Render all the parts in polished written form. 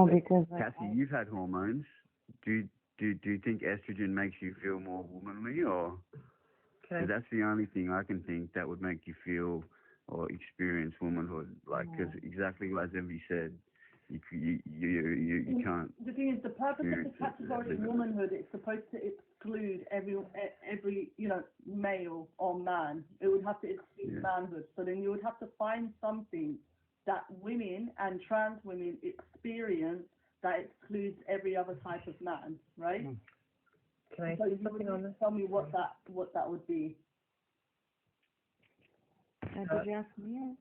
because Cassie, you've had hormones. Do you think estrogen makes you feel more womanly, or? Because that's the only thing I can think that would make you feel or experience womanhood. Like, because exactly as Envy said, you can't. The thing is, the purpose of the category of womanhood, it's supposed to exclude every male or man. It would have to exclude manhood. So then you would have to find something that women and trans women experience that excludes every other type of man, right? Can I say something on this? Tell me what that would be. did you ask me?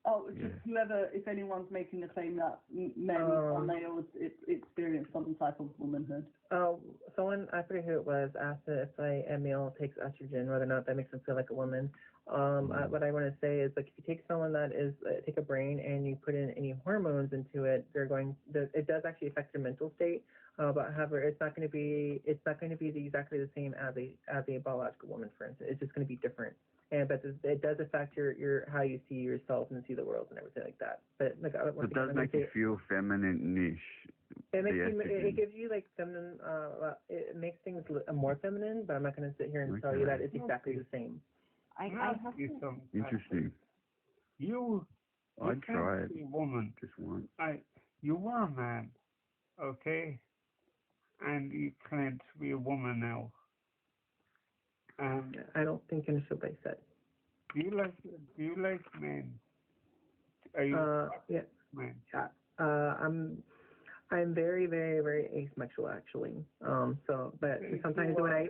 Oh, just whoever, if anyone's making the claim that men or males experience some type of womanhood. Oh, someone, I forget who it was, asked if a male takes estrogen, whether or not that makes them feel like a woman. What I want to say is, like, if you take someone that is, take a brain and you put in any hormones into it, it does actually affect your mental state. But however, it's not going to be exactly the same as a biological woman, for instance. It's just going to be different. But it does affect your how you see yourself and see the world and everything like that. But like, it does make you feel feminine-ish. It gives you like feminine. It makes things more feminine. But I'm not going to sit here and tell you that it's exactly the same. I have to. Interesting. I'd try it. Woman, just once. You were a man, okay, and you claim to be a woman now. I don't think you understood what I said. Do you like men? Are you men? I'm very, very, very asexual actually. But sometimes when I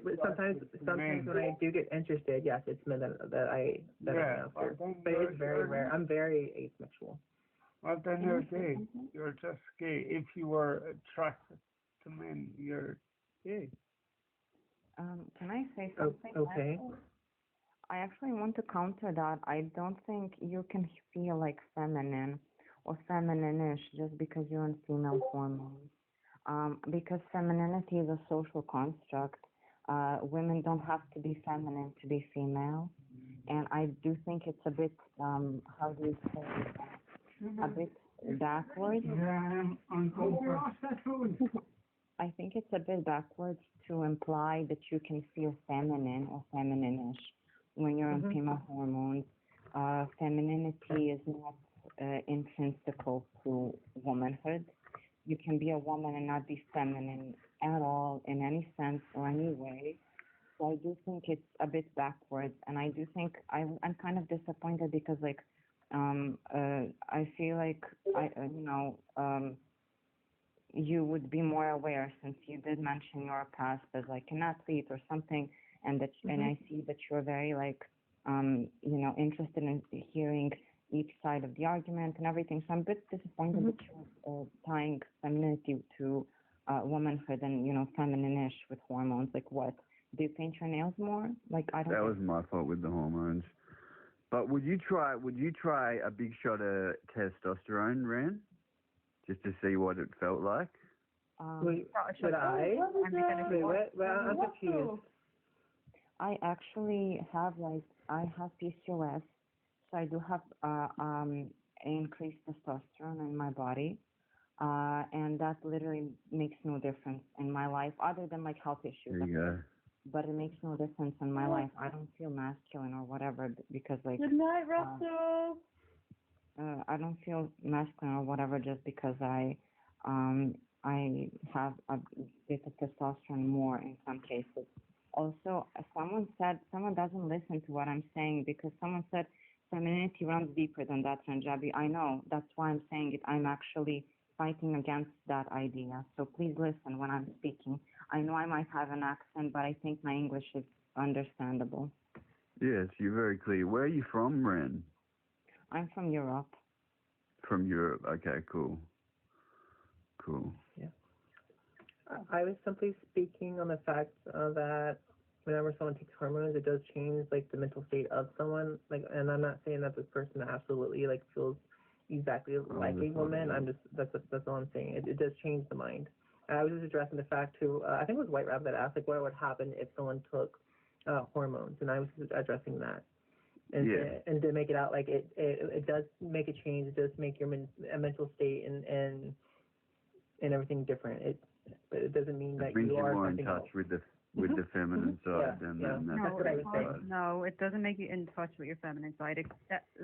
do get interested, yes, it's men that I'm after. But it's very rare. I'm very asexual. Well, then you're gay. You're just gay. If you were attracted to men, you're gay. Can I say something? Okay. I actually want to counter that. I don't think you can feel like feminine or feminine-ish just because you're on female hormones. Because femininity is a social construct. Women don't have to be feminine to be female. And I do think it's a bit, how do you say, a bit backwards. I think it's a bit backwards to imply that you can feel feminine or feminine-ish when you're on female hormones. Femininity is not intrinsical to womanhood. You can be a woman and not be feminine at all in any sense or any way. So I do think it's a bit backwards, and I do think I'm kind of disappointed because I feel like you would be more aware since you did mention your past as like an athlete or something, and I see that you're very interested in hearing each side of the argument and everything. So I'm a bit disappointed that you're tying femininity to womanhood and feminine-ish with hormones. Like what? Do you paint your nails more? Like I don't. That was my fault with the hormones. But would you try a big shot of testosterone, Ran? Just to see what it felt like? Should I? I'm confused. I actually have PCOS, so I do have increased testosterone in my body, and that literally makes no difference in my life other than like health issues. There you go. But it makes no difference in my life. I don't feel masculine or whatever because like. Good night, Russell. I don't feel masculine or whatever just because I have a bit of testosterone more in some cases. Also, someone doesn't listen to what I'm saying because someone said femininity runs deeper than that, Ranjabi. I know, that's why I'm saying it. I'm actually fighting against that idea. So please listen when I'm speaking. I know I might have an accent, but I think my English is understandable. Yes, you're very clear. Where are you from, Ren? I'm from Europe. From Europe. Okay, cool. Yeah. I was simply speaking on the fact that whenever someone takes hormones, it does change like the mental state of someone. Like, and I'm not saying that this person absolutely like feels exactly like a woman. That's all I'm saying. It does change the mind. I was just addressing the fact too. I think it was White Rabbit that asked like what would happen if someone took hormones, and I was just addressing that. And to make it out like it does make a change. It does make your mental state and and everything different. But it doesn't mean that brings you are more in something touch else. with the feminine side than That's what I would say. No, it doesn't make you in touch with your feminine side.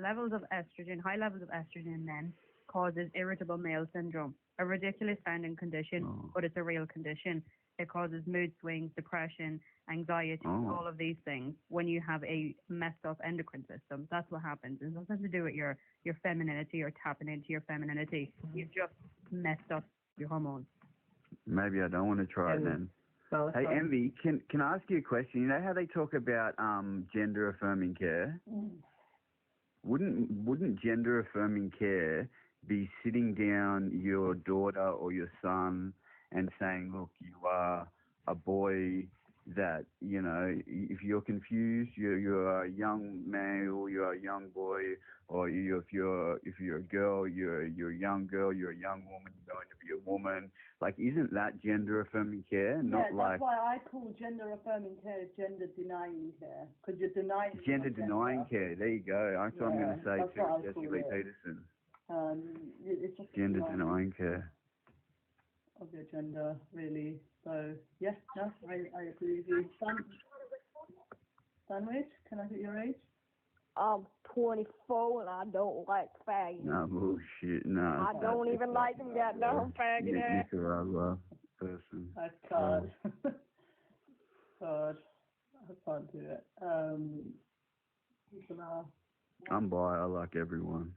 Levels of estrogen, high levels of estrogen in men causes irritable male syndrome, a ridiculous sounding condition, but it's a real condition. It causes mood swings, depression, anxiety, all of these things when you have a messed up endocrine system. That's what happens. It has nothing to do with your femininity or tapping into your femininity. You've just messed up your hormones. Maybe I don't want to try it then. Hey, Envy, can I ask you a question? You know how they talk about gender affirming care? Wouldn't gender affirming care be sitting down your daughter or your son and saying, look, you are a boy that, you know, if you're confused, you're a young male, you're a young boy, or if you're a girl, you're a young girl, you're a young woman, you're going to be a woman. Like, isn't that gender affirming care? That's why I call gender affirming care gender denying care, because you're denying gender denying care. There you go. That's what I'm going to say to Jessie Lee Peterson. It's just gender denying care of your gender, really. So yes, no, I agree with you. Sandwich, can I get your age? I'm 24 and I don't like faggots. No bullshit. No. I don't even like them goddamn faggot. Nicaragua person. I can't. God, I can't do it. I'm bi. I like everyone.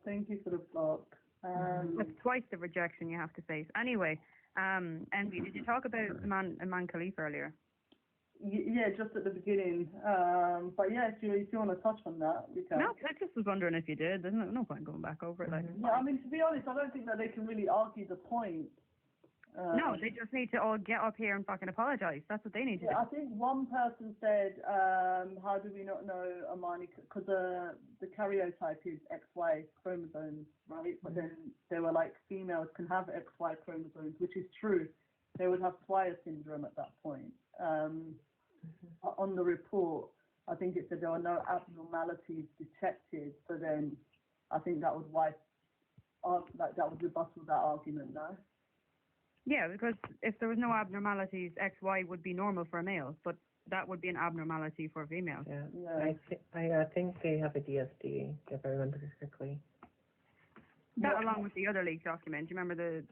Thank you for the block. That's twice the rejection you have to face. Anyway, Envy, did you talk about Imam Khalif earlier? Yeah, just at the beginning. But yeah, if you want to touch on that, we can. No, I just was wondering if you did. There's no point going back over it. Like. Yeah, I mean, to be honest, I don't think that they can really argue the point. No, they just need to all get up here and fucking apologise. That's what they need to do. I think one person said, how do we not know Amani, because the karyotype is XY chromosomes, right? But then they were like, females can have XY chromosomes, which is true. They would have Swyer syndrome at that point. On the report, I think it said there were no abnormalities detected, so then I think that would rebuttal that argument, no? Yeah, because if there was no abnormalities, XY would be normal for a male, but that would be an abnormality for a female. Yeah. I think they have a DSD, if I remember correctly. That along with the other leaked document. Do you remember the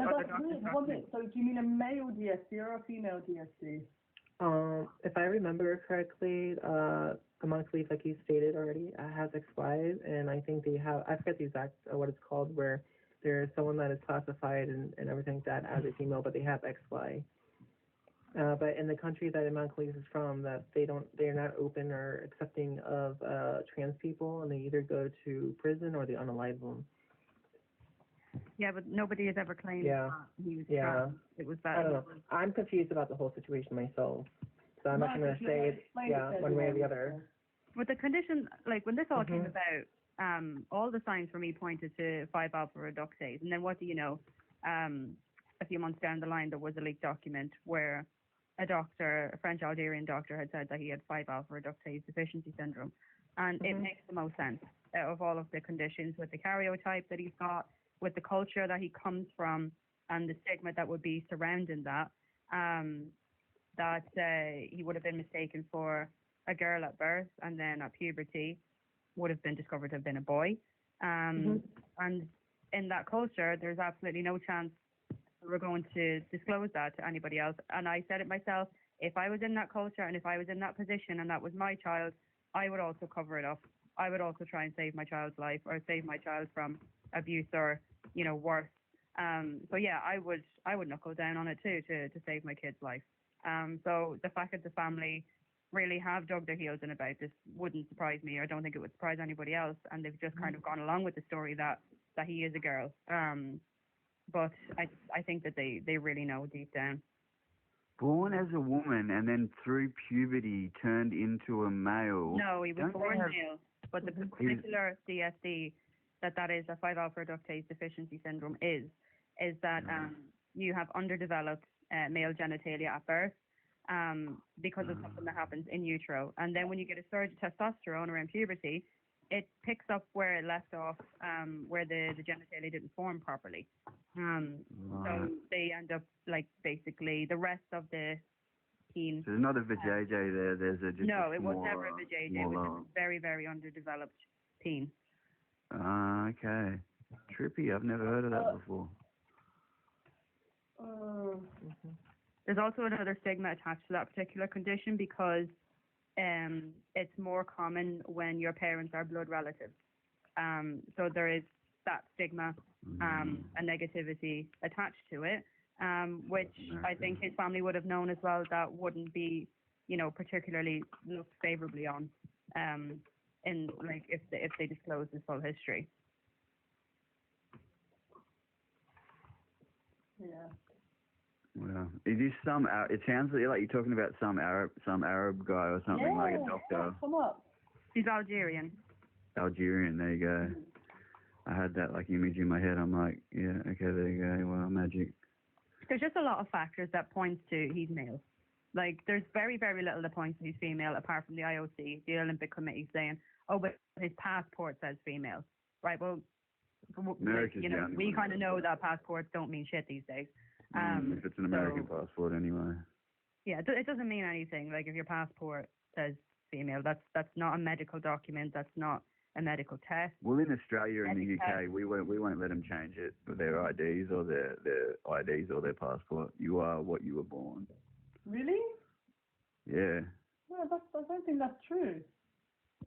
other document? So do you mean a male DSD or a female DSD? If I remember correctly, amongst Leaf, like you stated already, has XY, and I think they have, I forget the exact what it's called, where there's someone that is classified and everything like that as a female, but they have XY. But in the country that Imam Khalif is from, that they're not open or accepting of trans people, and they either go to prison or they unalive them. Yeah, but nobody has ever claimed he was trans. It was that. I don't know. I'm confused about the whole situation myself, so I'm not going to say one way or the other. With the condition, like when this all came about, all the signs for me pointed to 5-alpha reductase, and then what do you know? A few months down the line, there was a leaked document where a French Algerian doctor, had said that he had 5-alpha reductase deficiency syndrome, and it makes the most sense out of all of the conditions with the karyotype that he's got, with the culture that he comes from, and the stigma that would be surrounding that, he would have been mistaken for a girl at birth, and then at puberty would have been discovered to have been a boy. And in that culture, there's absolutely no chance we're going to disclose that to anybody else. And I said it myself, if I was in that culture and if I was in that position and that was my child, I would also cover it up. I would also try and save my child's life or save my child from abuse or, worse. So yeah, I would knuckle down on it too to save my kid's life. So the fact that the family really have dug their heels in about this wouldn't surprise me. I don't think it would surprise anybody else, and they've just kind of gone along with the story that he is a girl. But I think that they really know deep down. Born as a woman and then through puberty turned into a male. No, he was born male, but the particular DSD that is a 5-alpha reductase deficiency syndrome is that you have underdeveloped male genitalia at birth because of something that happens in utero, and then when you get a surge of testosterone around puberty, it picks up where it left off, where the genitalia didn't form properly. So they end up like basically the rest of the peen. So there's not a vajayjay there. There's a just no, a it was never a vajayjay. It was just a very, very underdeveloped peen. Okay. Trippy. I've never heard of that before. There's also another stigma attached to that particular condition because it's more common when your parents are blood relatives. So there is that stigma, a negativity attached to it, which I think his family would have known as well. That wouldn't be, particularly looked favorably on, in like if they disclosed his full history. Yeah. Well, is this some? It sounds like you're talking about some Arab guy or something, like a doctor. Come up. He's Algerian. Algerian. There you go. I had that like image in my head. I'm like, yeah, okay, there you go. Well, magic. There's just a lot of factors that point to he's male. Like, there's very, very little that points to he's female, apart from the IOC, the Olympic Committee, saying, oh, but his passport says female. Right, well, we kind of know that passports don't mean shit these days. If it's an American passport anyway. Yeah, it doesn't mean anything. Like, if your passport says female, that's not a medical document, that's not a medical test. Well, in Australia and the UK, we won't let them change it for their IDs or their IDs or their passport. You are what you were born. Really? Yeah. No, I don't think that's true.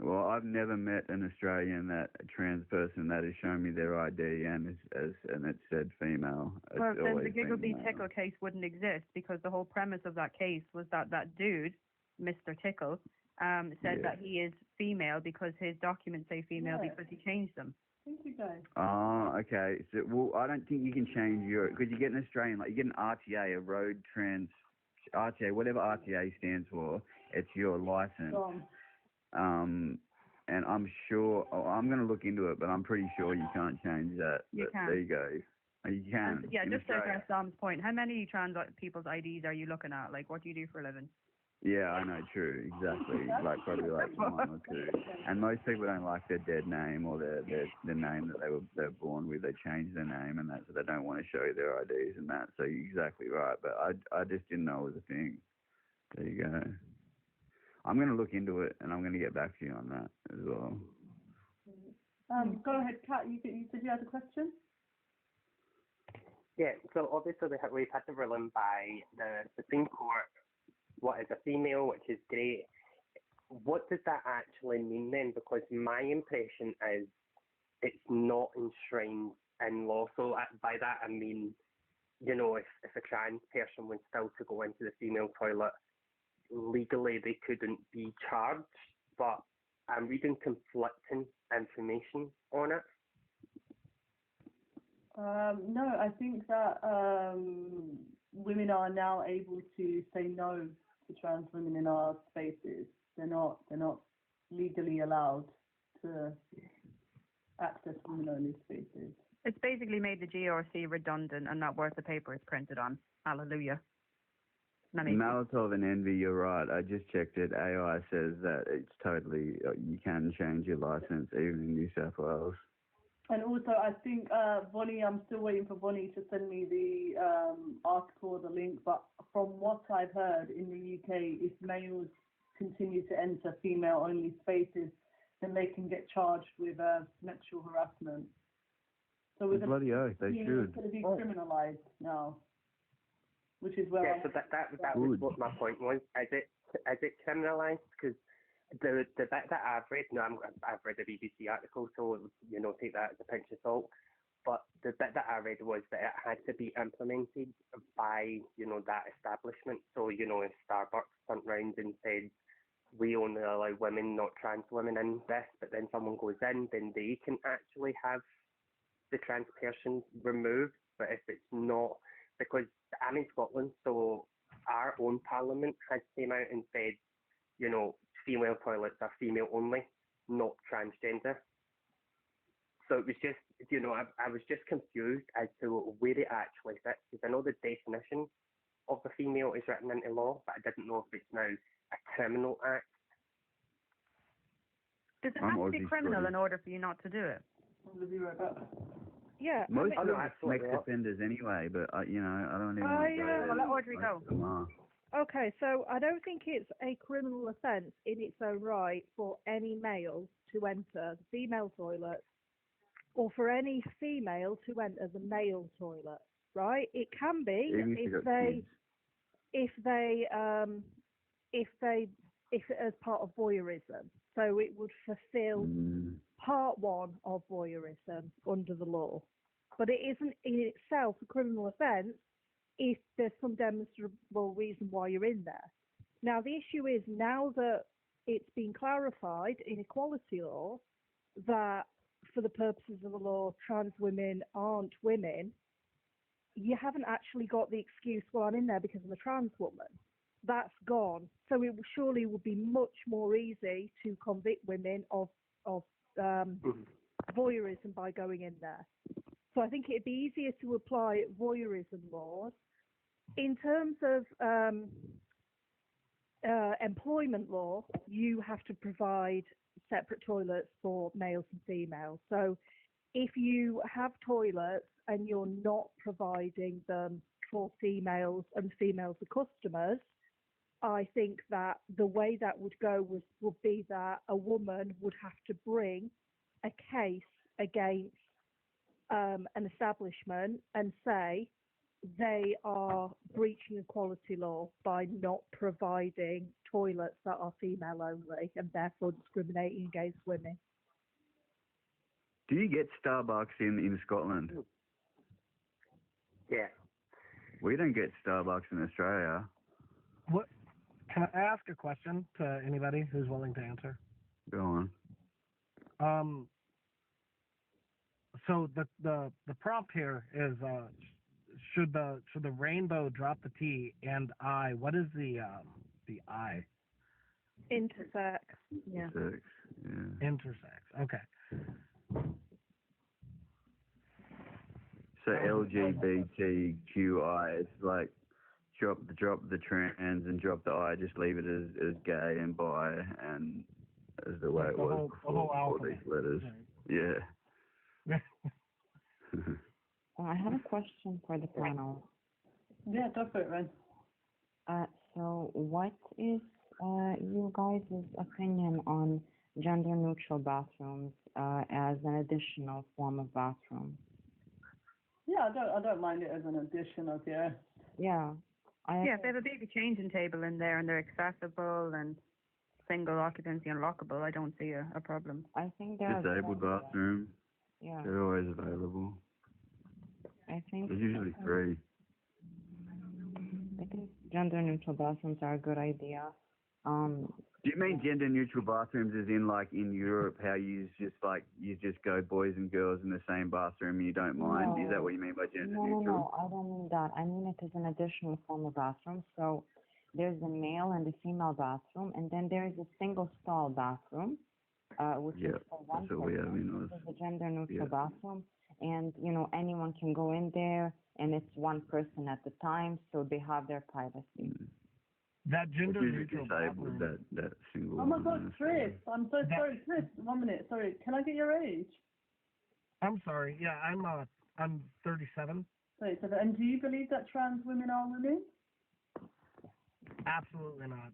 Well, I've never met an Australian a trans person that has shown me their ID and it said female. Well, then the Giggleby Tickle case wouldn't exist, because the whole premise of that case was that dude, Mr. Tickle, said that he is female because his documents say female because he changed them. Thank you, guys. Oh, okay. So, well, I don't think you can change because you get an Australian, like you get an RTA, a road trans, RTA, whatever RTA stands for, it's your license. And I'm sure, I'm going to look into it, but I'm pretty sure you can't change that. You can. There you go. You can. Yeah, just to address Dom's point, how many trans people's IDs are you looking at? Like, what do you do for a living? Yeah, I know, true, exactly. Like, probably like one or two. And most people don't like their dead name or their name that they were born with. They change their name and that, so they don't want to show you their IDs and that. So you're exactly right. But I just didn't know it was a thing. There you go. I'm going to look into it, and I'm going to get back to you on that as well. Go ahead, Kat. You said you had a question? Yeah, so obviously we've had the ruling by the Supreme Court, what is a female, which is great. What does that actually mean then? Because my impression is it's not enshrined in law. So by that I mean, if a trans person was still to go into the female toilet, legally they couldn't be charged, but I'm reading conflicting information on it. No, I think that women are now able to say no to trans women in our spaces. They're not legally allowed to access women-only spaces. It's basically made the GRC redundant and not worth the paper it's printed on. Hallelujah. Maltov and Envyy, you're right. I just checked it. AI says that it's totally, you can change your license even in New South Wales. And also, I think, Bonnie, I'm still waiting for Bonnie to send me the article or the link, but from what I've heard in the UK, if males continue to enter female-only spaces, then they can get charged with sexual harassment. So bloody oath, they should. It's going to be criminalised now. Which is where so that was what my point was. Is it criminalised? Because the bit that I've read, I've read a BBC article, so take that as a pinch of salt. But the bit that I read was that it had to be implemented by that establishment. So if Starbucks turned round and said we only allow women, not trans women, in this, but then someone goes in, then they can actually have the trans person removed. But if it's not, because I'm in Scotland, so our own parliament has came out and said, female toilets are female only, not transgender. So it was just, I was just confused as to where it actually fits, because I know the definition of the female is written into law, but I didn't know if it's now a criminal act. Does it I'm have to be Aussie criminal Scottish. in order for you not to do it? I'm gonna be right back. Yeah. Most Oh, of no, them absolutely make not. offenders anyway, but I don't even. I, want to go um, Well, let Audrey most go. of them are. Okay, so I don't think it's a criminal offence in its own right for any male to enter the female toilet or for any female to enter the male toilet, right? It can be Even if if got they, kids. if as part of voyeurism. So it would fulfil part one of voyeurism under the law. But it isn't in itself a criminal offence if there's some demonstrable reason why you're in there. Now, the issue is now that it's been clarified in equality law that for the purposes of the law, trans women aren't women, you haven't actually got the excuse, well, I'm in there because I'm a trans woman. That's gone. So it surely would be much more easy to convict women of voyeurism by going in there. So I think it'd be easier to apply voyeurism laws. In terms of employment law, you have to provide separate toilets for males and females. So if you have toilets and you're not providing them for females and females are customers, I think that the way that would go would be that a woman would have to bring a case against an establishment and say they are breaching equality law by not providing toilets that are female only and therefore discriminating against women. Do you get Starbucks in Scotland? Yeah. We don't get Starbucks in Australia. What? Can I ask a question to anybody who's willing to answer? Go on. So the prompt here is should the rainbow drop the T and I? What is the I? Intersex. Yeah. Intersex. Yeah. Intersex. Okay. So LGBTQI, it's like drop the trans and drop the I, just leave it as gay and bi and as the way it was before these letters. Right. Yeah. I have a question for the panel. Yeah, go for it, Ren. So what is you guys' opinion on gender-neutral bathrooms as an additional form of bathroom? Yeah, I don't mind it as an addition of Yeah. Yeah, if they have a big changing table in there and they're accessible and single occupancy unlockable, I don't see a problem. I think they're Disabled bathroom. Yeah. They're always available. I think It's usually free. I think gender-neutral bathrooms are a good idea. Do you mean gender-neutral bathrooms as in like in Europe, how you just go boys and girls in the same bathroom and you don't mind? No. Is that what you mean by gender-neutral? No, I don't mean that. I mean it is an additional form of bathroom. So there's a male and a female bathroom, and then there is a single stall bathroom, which is for one that's what we have in person. Oz. It's a gender-neutral bathroom, and anyone can go in there, and it's one person at the time, so they have their privacy. That gender neutral disabled, bathroom. that single. Oh my God, Chris! I'm so sorry, Chris. 1 minute, sorry. Can I get your age? I'm sorry. Yeah, I'm 37. 37. And do you believe that trans women are women? Absolutely not.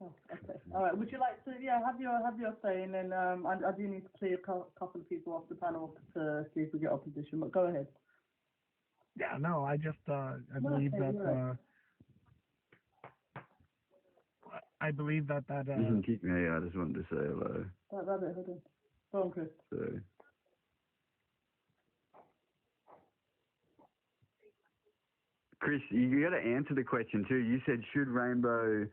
Oh, okay. All right. Would you like to, have your say, and then I do need to clear a couple of people off the panel to see if we get opposition. But go ahead. Yeah, no, I just I believe that I believe that You can kick me out. I just wanted to say hello. Rabbit, hold on. Go on, Chris. So. Chris, you got to answer the question too. You said should Rainbow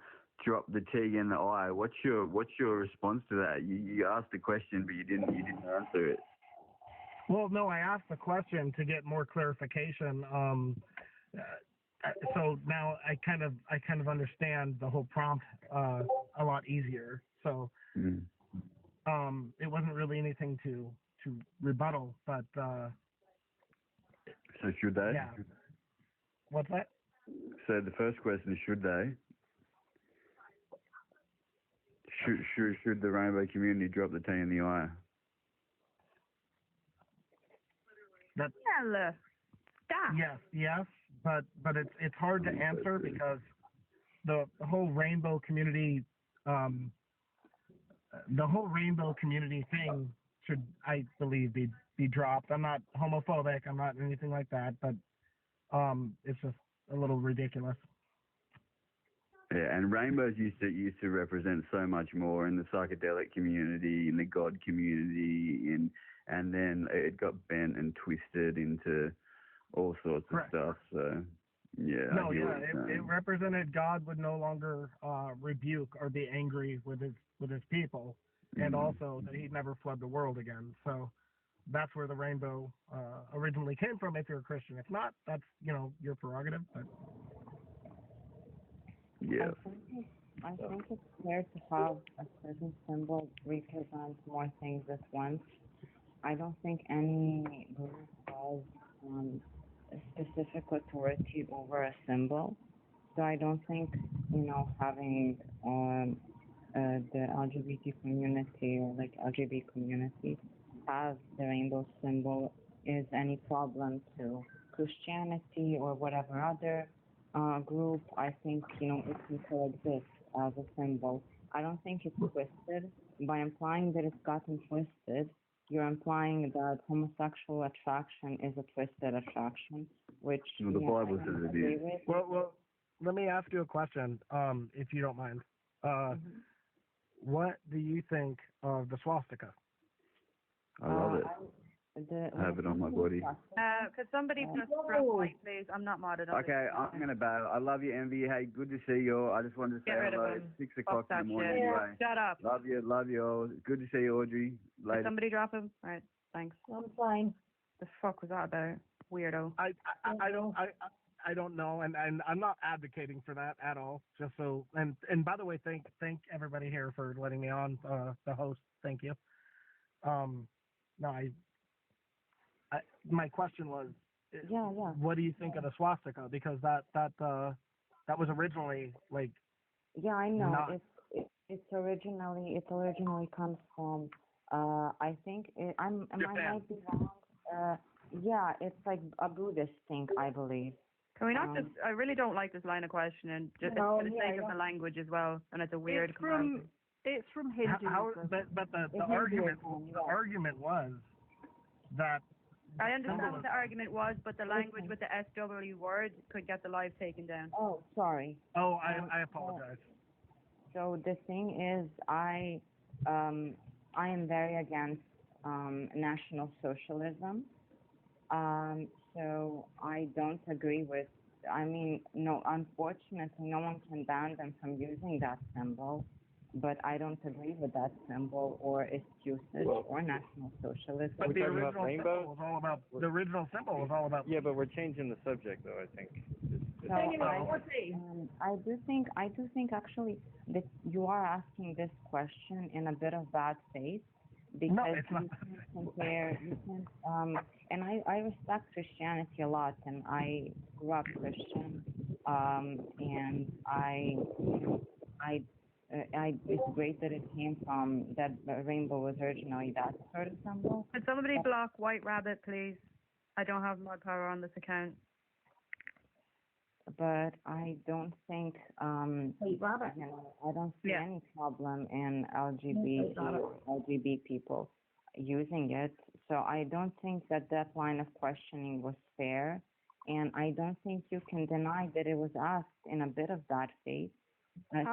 drop the T and the I? What's your response to that? You asked the question, but you didn't answer it. Well, no, I asked the question to get more clarification. So now I kind of understand the whole prompt a lot easier. So it wasn't really anything to rebuttal, but so should they? Yeah. What's that? So the first question is should they? should the rainbow community drop the T in the I? Yes, but it's hard to answer because the whole rainbow community thing should, I believe, be dropped. I'm not homophobic. I'm not anything like that, but it's just a little ridiculous. Yeah, and rainbows used to represent so much more in the psychedelic community, in the God community, and then it got bent and twisted into all sorts of stuff. So yeah. It represented God would no longer rebuke or be angry with his people, and also that he'd never flood the world again. So that's where the rainbow originally came from. If you're a Christian, if not, that's your prerogative. But yeah. I think it's fair to have a certain symbol represent more things at once. I don't think any group has a specific authority over a symbol. So I don't think, having the LGBT community or like LGBT community have the rainbow symbol is any problem to Christianity or whatever other group. I think, it can coexist as a symbol. I don't think it's twisted. By implying that it's gotten twisted, you're implying that homosexual attraction is a twisted attraction, which the Bible says it is. Well, let me ask you a question, if you don't mind. What do you think of the swastika? I love it. I have it on my body. Could somebody press white, please? I'm not modded on. Okay, I'm going to bow. I love you, Envy. Hey, good to see you. I just wanted to say hello. It's 6 o'clock in the morning anyway. Shut up. Love you all. Good to see you, Audrey. Later. Did somebody drop him? All right, thanks. I'm fine. The fuck was that about? Weirdo. I don't know, and I'm not advocating for that at all. Just so, and by the way, thank everybody here for letting me on, the host. Thank you. No, my question was, what do you think of the swastika? Because that was originally like. Yeah, I know. It's originally comes from. I think I might be wrong. It's like a Buddhist thing, I believe. Can we not just? I really don't like this line of questioning. Just for the sake of the language as well, and it's a weird. It's from Hinduism. But the argument was that. I understand what the argument was, but the language with the SW word could get the live taken down. Oh, sorry. Oh, I apologize. So the thing is, I am very against National Socialism. So I don't agree with. Unfortunately, no one can ban them from using that symbol. But I don't agree with that symbol or its usage or National Socialism. But the original symbol was all about. Yeah, but we're changing the subject, though. I think. I do think actually that you are asking this question in a bit of bad faith because you can compare. And I respect Christianity a lot, and I grew up Christian, and it's great that it came from that rainbow was originally that sort of symbol. Could somebody block White Rabbit, please? I don't have more power on this account. But I don't think White Rabbit. I don't see any problem in LGBT people using it. So I don't think that line of questioning was fair, and I don't think you can deny that it was asked in a bit of bad faith. I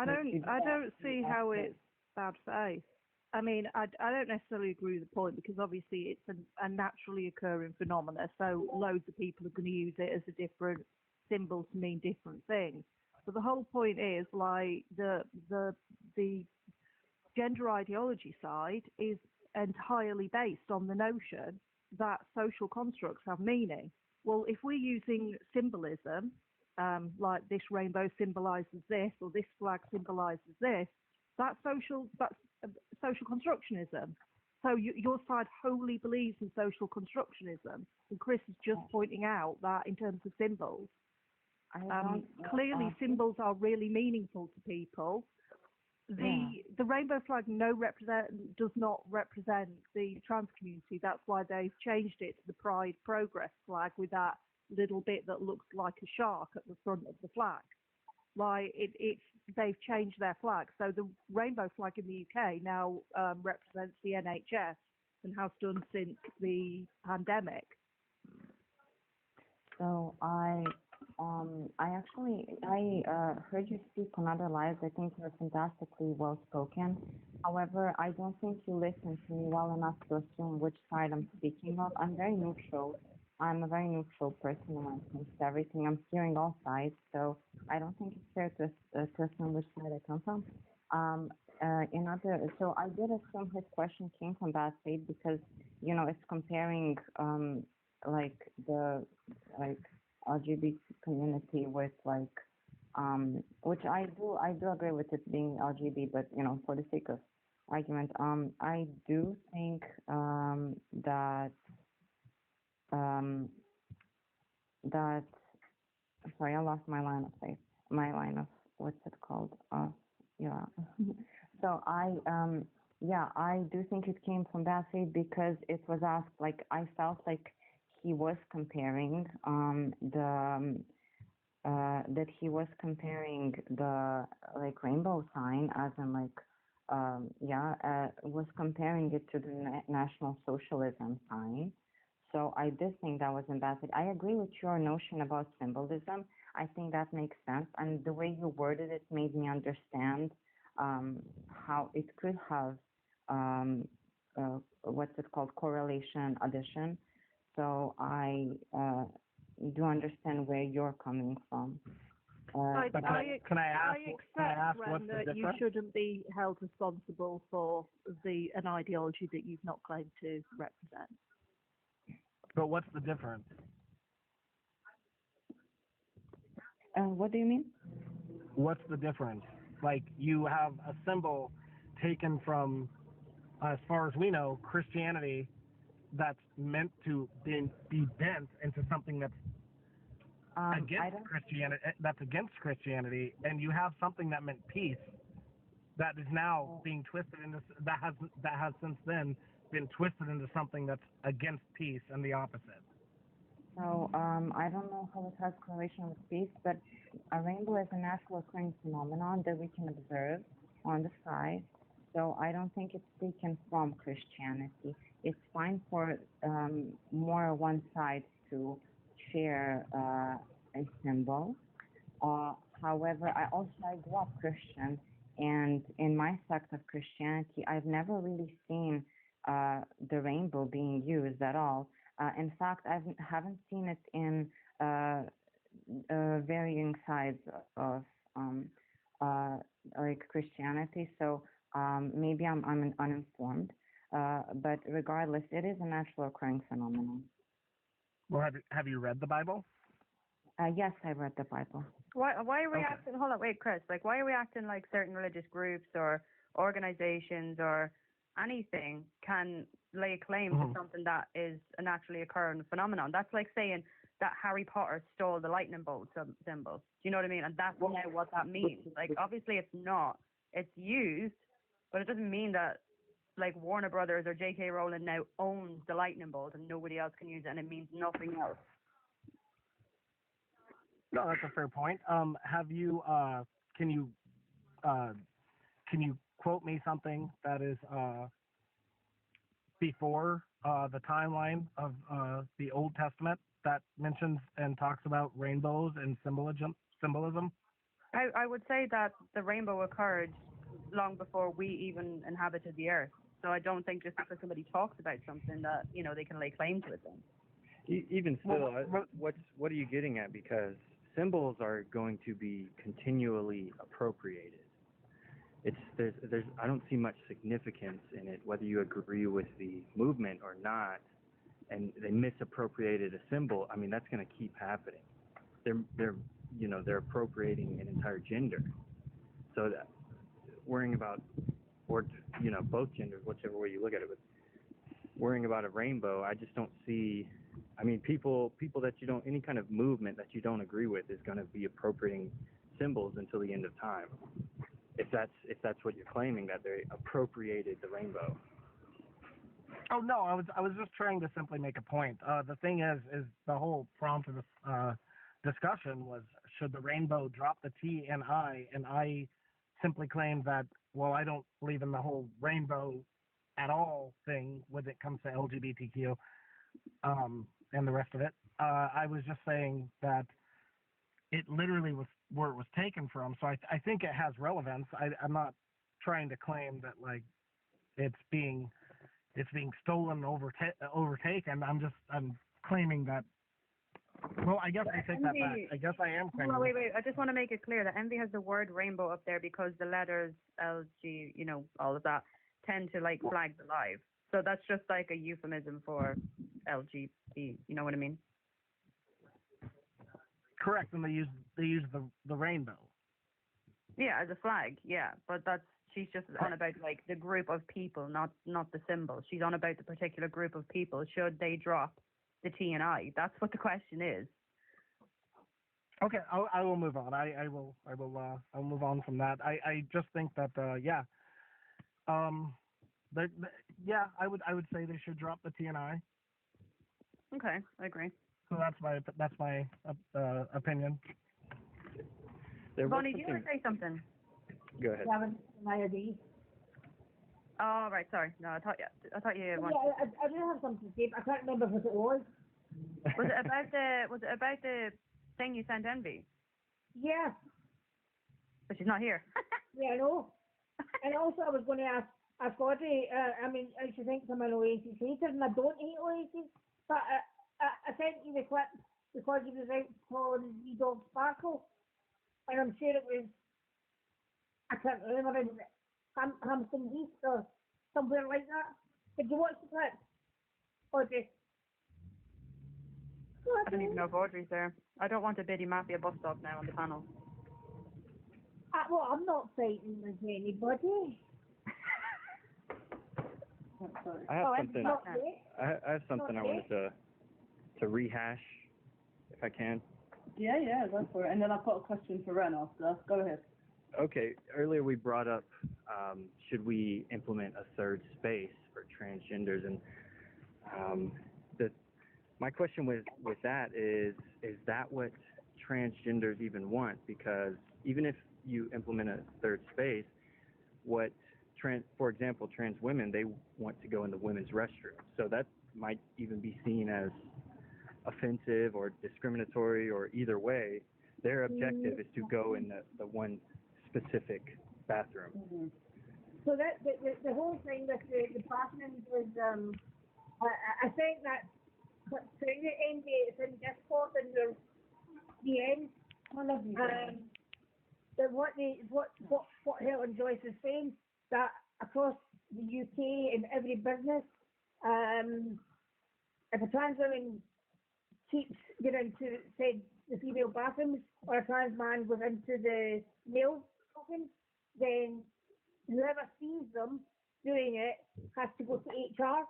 don't see how it's bad faith. I mean, I don't necessarily agree with the point because obviously it's a naturally occurring phenomena. So loads of people are going to use it as a different symbol to mean different things. But the whole point is like the gender ideology side is entirely based on the notion that social constructs have meaning. Well, if we're using symbolism. Like this rainbow symbolizes this, or this flag symbolizes this. That's social constructionism. So your side wholly believes in social constructionism, and Chris is just pointing out that in terms of symbols, clearly symbols are really meaningful to people. the rainbow flag does not represent the trans community. That's why they've changed it to the Pride Progress flag with that little bit that looks like a shark at the front of the flag. Like they've changed their flag. So the rainbow flag in the UK now represents the NHS and has done since the pandemic. So I heard you speak on other lives. I think you're fantastically well spoken. However, I don't think you listened to me well enough to assume which side I'm speaking of. I'm very neutral. I'm a very neutral person when it comes to everything. I'm hearing all sides, so I don't think it's fair to assume which side I come from. So I did assume his question came from that side because it's comparing the LGBT community with which I do agree with it being LGBT, but for the sake of argument, I do think that sorry, I lost my line of what's it called? Yeah. So I do think it came from that side because it was asked, I felt like he was comparing that he was comparing the rainbow sign as in was comparing it to the National Socialism sign. So I did think that was impacted. I agree with your notion about symbolism. I think that makes sense. And the way you worded it made me understand how it could have, what's it called, correlation, addition. So I do understand where you're coming from. I ask what's the difference? You shouldn't be held responsible for an ideology that you've not claimed to represent. But what's the difference? What do you mean? What's the difference? You have a symbol taken from, as far as we know, Christianity that's meant to be bent into something that's against Christianity, and you have something that meant peace that is now being twisted into that has since then been twisted into something that's against peace and the opposite. So I don't know how it has correlation with peace, but a rainbow is a natural occurring phenomenon that we can observe on the sky. So I don't think it's taken from Christianity. It's fine for more one side to share a symbol. However, I grew up Christian, and in my sect of Christianity, I've never really seen the rainbow being used at all. In fact, I haven't seen it in varying sides of Christianity. So maybe I'm uninformed. But regardless, it is a natural occurring phenomenon. Well, have you read the Bible? Yes, I read the Bible. Why are we acting? Hold on, wait, Chris. Why are we acting like certain religious groups or organizations or anything can lay claim to something that is a naturally occurring phenomenon? That's like saying that Harry Potter stole the lightning bolt symbol. Do you know what I mean? And that's now what that means. Obviously, it's not. It's used, but it doesn't mean that Warner Brothers or J.K. Rowling now owns the lightning bolt and nobody else can use it, and it means nothing else. No, that's a fair point. Have you? Can you quote me something that is before the timeline of the Old Testament that mentions and talks about rainbows and symbolism? I would say that the rainbow occurred long before we even inhabited the earth. So I don't think just because somebody talks about something that they can lay claim to it then. Even still, what are you getting at? Because symbols are going to be continually appropriated. There's I don't see much significance in it, whether you agree with the movement or not. And they misappropriated a symbol. I mean, that's going to keep happening. They're appropriating an entire gender. So that worrying about, or both genders, whichever way you look at it, but worrying about a rainbow, I just don't see. I mean, people that you don't, any kind of movement that you don't agree with is going to be appropriating symbols until the end of time. if that's what you're claiming, that they appropriated the rainbow. Oh no, I was just trying to simply make a point. The thing is the whole prompt of this discussion was, should the rainbow drop the T and I simply claimed that, well, I don't believe in the whole rainbow at all thing when it comes to LGBTQ and the rest of it. I was just saying that it literally was where it was taken from, so I think it has relevance. I'm not trying to claim that like it's being stolen, overtaken. I'm claiming that. Well, I guess I take that back. I guess I am claiming. No, wait. I just want to make it clear that Envyy has the word rainbow up there because the letters LG, all of that, tend to like flag the live. So that's just like a euphemism for LGBT. You know what I mean? Correct, and they use the rainbow. Yeah, as a flag. Yeah, but she's just on about like the group of people, not the symbol. She's on about the particular group of people. Should they drop the T and I? That's what the question is. Okay, I will move on. I'll move on from that. I just think that I would say they should drop the T and I. Okay, I agree. So that's my opinion. Bonnie, do you want to say something? Go ahead. Oh, right. Sorry. No, I thought you. Wanted I do have something to say, but I can't remember what it was. Was it about the thing you sent Envyy? Yeah. But she's not here. Yeah, I know. And also, I was going to ask Audrey. She thinks I'm an Oasis hater, and I don't hate Oasis, but I sent you the clip because he was out for the dog Sparkle, and I'm sure it was, I can't remember, it was Hampton Heath or somewhere like that. Did you watch the clip, Audrey? I don't even know if Audrey's there. I don't want a Biddy Mafia bus stop now on the panel. Well, I'm not fighting with anybody. I have something I wanted to rehash, if I can. Yeah, go for it. And then I've got a question for Ren after. Go ahead. Okay, earlier we brought up, should we implement a third space for transgenders? And my question with that is that what transgenders even want? Because even if you implement a third space, for example, trans women, they want to go in the women's restroom. So that might even be seen as offensive or discriminatory, or either way, their objective is to go in the one specific bathroom. Mm-hmm. So that the whole thing with the bathrooms was, I think that through the Envyy, it's in Discord and there's the end. That what Helen Joyce is saying, that across the UK in every business, if a trans woman keeps getting into, say, the female bathrooms, or a trans man goes into the male bathroom, then whoever sees them doing it has to go to HR,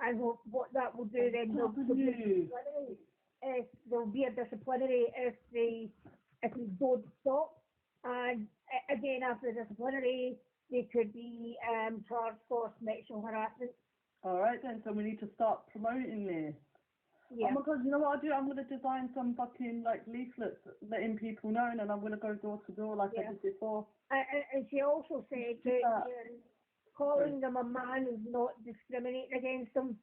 and what that will do then there'll be a disciplinary if they don't stop, and again after the disciplinary they could be charged for sexual harassment. All right then, so we need to start promoting this. Yeah. Oh my God, you know what I'll do? I'm going to design some fucking leaflets letting people know, and I'm going to go door to door I did before. And she also said that calling them a man is not discriminating against them.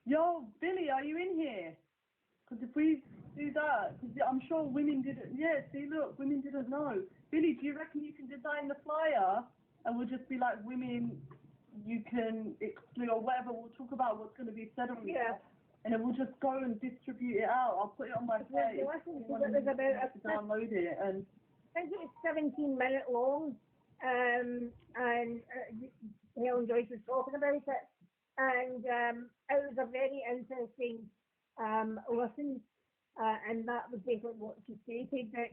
Yo, Billy, are you in here? Because if we do that, because I'm sure women didn't. Yeah, see, look, women didn't know. Billy, do you reckon you can design the flyer and we'll just be like, women, you can exclude or whatever. We'll talk about what's going to be said on there. And then we'll just go and distribute it out. I'll put it on my page. Download it. And I think it's 17-minute long. And Helen Joyce was talking about it. And it was a very interesting listen. And that was basically what she stated, that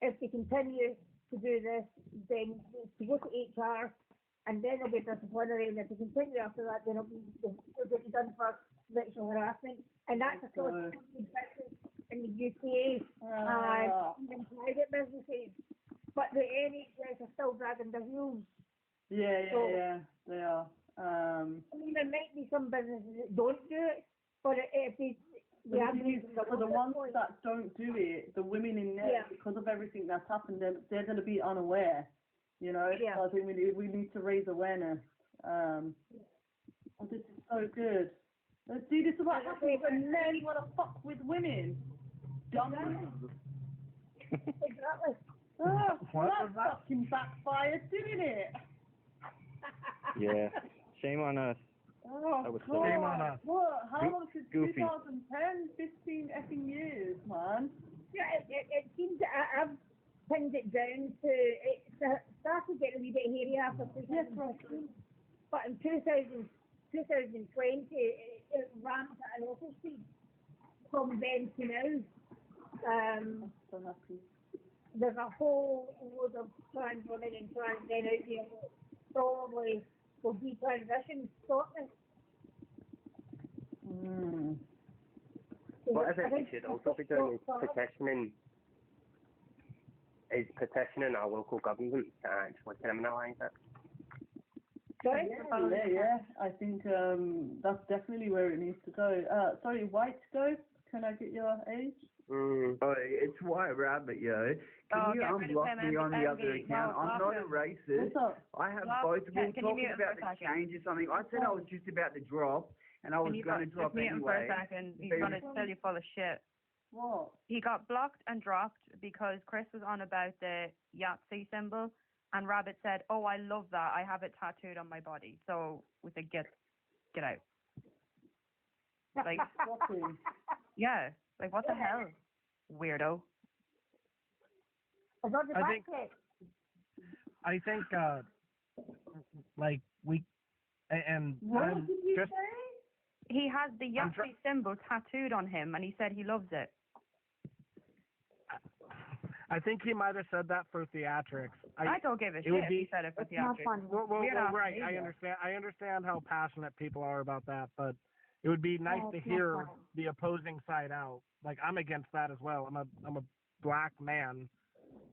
if they continue to do this, then to go to HR, and then it'll be disciplinary, and if they continue after that, then it'll be done for sexual harassment. And that's across in the UK and even private businesses. but the NHS are still dragging the rules. Yeah, they are. I mean, there might be some businesses that don't do it, but if they have for the ones that don't do it, the women in there, because of everything that's happened, they're going to be unaware, you know. Yeah. So I think we need to raise awareness. Oh, this is so good. Let's see, this is what happens when men want to fuck with women. Dumb. Exactly. Oh, that fucking backfired, didn't it? Yeah. Shame on us. Oh, that was God. Shame on us. What? How long since Goofy. 2010? 15 effing years, man. Yeah, it seems that I've pinned it down to, it started getting a wee bit hairy after 2015, but in 2020 it ramped at an awful speed from then to now. So happy. There's a whole load of trans women and trans men out there that probably will be transitioned shortly. What I think we should also be doing is petitioning our local government to actually criminalise it. Sorry? Yeah. I think that's definitely where it needs to go. Sorry, white go? Can I get your age? Oh, it's White Rabbit, yo. Can you unblock me on the other account? I'm not a racist. I have both. We were talking about the change or something. I said I was just about to drop, and I was going to drop anyway. Him for a second. He's going to tell you full of shit. What? He got blocked and dropped because Chris was on about the Yahtzee symbol, and Rabbit said, "Oh, I love that. I have it tattooed on my body." So we said, "Get out." Like, yeah. Like, what the hell, weirdo? I think, like, we, and what did you say? He has the Yahtzee symbol tattooed on him, and he said he loves it. I think he might have said that for theatrics. I don't give a shit if he said it for theatrics. Well, right. I understand how passionate people are about that, but it would be nice to hear the opposing side out. Like, I'm against that as well. I'm a black man,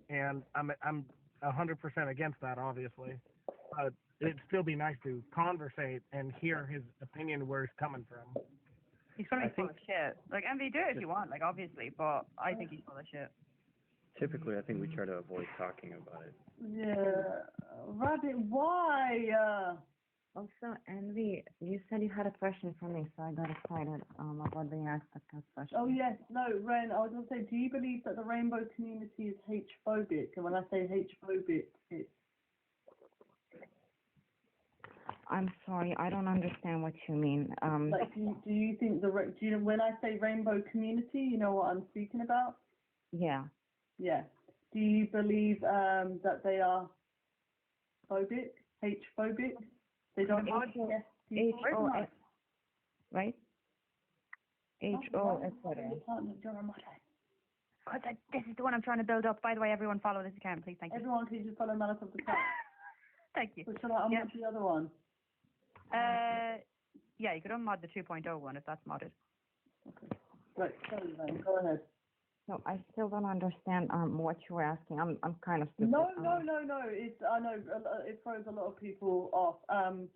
and I'm 100% against that, obviously. But it'd still be nice to conversate and hear his opinion, where he's coming from. He's gonna be full of shit. Like, Envy, do it if you want, like, obviously, but I think he's full of shit. Typically, I think we try to avoid talking about it. Yeah, Rabbit, why? Also, Envy, you said you had a question for me, so I got excited about the aspect of question. Oh, yes. No, Ren, I was going to say, do you believe that the rainbow community is H-phobic? And when I say H-phobic, it's... I'm sorry, I don't understand what you mean. Like, do you think when I say rainbow community, you know what I'm speaking about? Yeah. Yeah. Do you believe that they are phobic, H-phobic? They don't H-O-S, right? H-O-S, This is the one I'm trying to build up. By the way, everyone follow this account, please. Thank you. Everyone, please just follow Maltov and Chris. Thank you. So shall I unmod the other one? Yeah, you could unmod the 2.0 one if that's modded. Okay. Right, sorry then, go ahead. No, I still don't understand what you were asking. I'm kind of stupid. No. I know it throws a lot of people off. What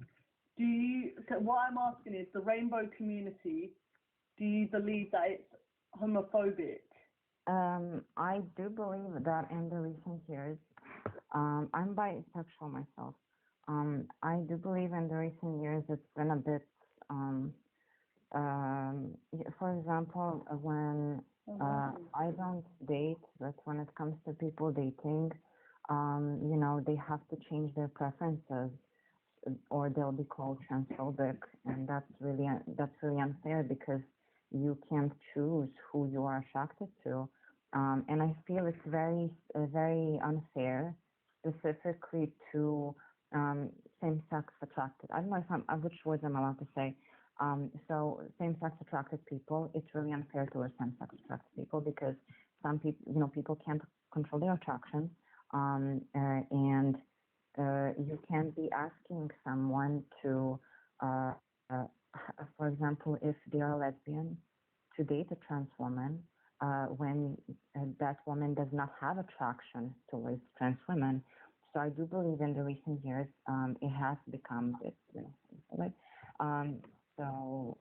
I'm asking is, the rainbow community, do you believe that it's homophobic? I do believe that in the recent years, I'm bisexual myself. I do believe in the recent years it's been a bit, for example, when I don't date, but when it comes to people dating, they have to change their preferences, or they'll be called transphobic, and that's really unfair because you can't choose who you are attracted to, and I feel it's very unfair, specifically to same-sex attracted. I don't know which words I'm allowed to say. So same-sex attracted people, it's really unfair to same-sex attracted people because some people, people can't control their attraction, and you can't be asking someone to, for example, if they are lesbian, to date a trans woman, when that woman does not have attraction towards trans women. So I do believe in the recent years it has become this, you know, right? So